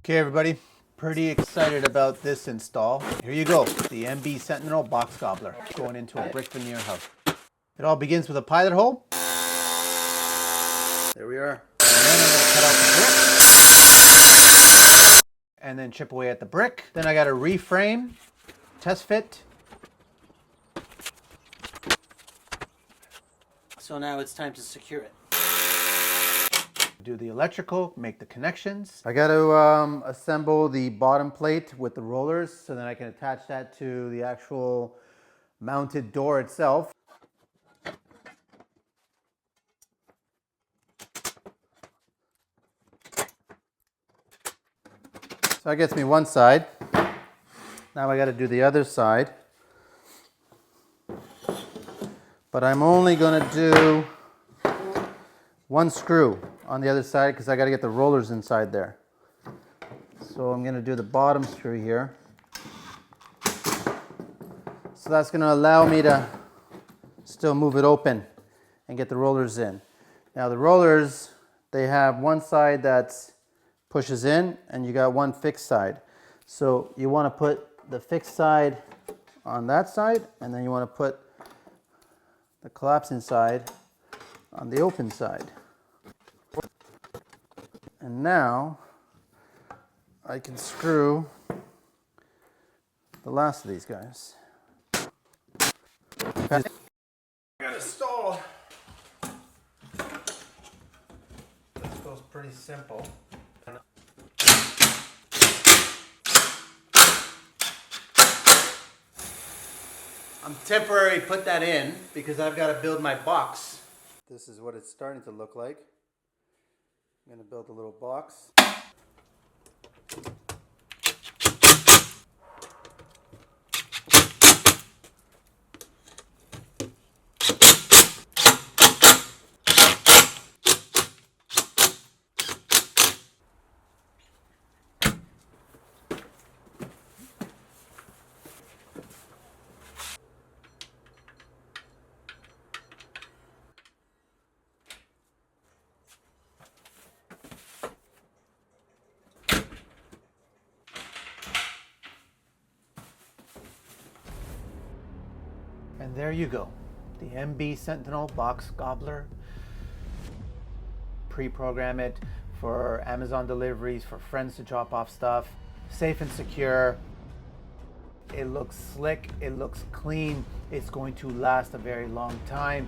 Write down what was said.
Okay everybody, pretty excited about this install. Here you go, the MB Sentinel Box Gobbler going into a brick veneer house. It all begins with a pilot hole. There we are. And then I'm going to cut out the brick. And then chip away at the brick. Then I got to reframe, test fit. So now it's time to secure it. Do the electrical, make the connections. I got to assemble the bottom plate with the rollers so then I can attach that to the actual mounted door itself. So that gets me one side. Now I got to do the other side. But I'm only going to do one screw on the other side because I got to get the rollers inside there. So I'm going to do the bottom screw here. So that's going to allow me to still move it open and get the rollers in. Now the rollers, they have one side that pushes in and you got one fixed side. So you want to put the fixed side on that side and then you want to put the collapsing side on the open side. And now I can screw the last of these guys. I got a stall. This goes pretty simple. I'm temporarily put that in because I've got to build my box. This is what it's starting to look like. I'm going to build a little box. And there you go, the MB Sentinel Box Gobbler. Pre-program it for Amazon deliveries, for friends to drop off stuff. Safe and secure. It looks slick, it looks clean. It's going to last a very long time.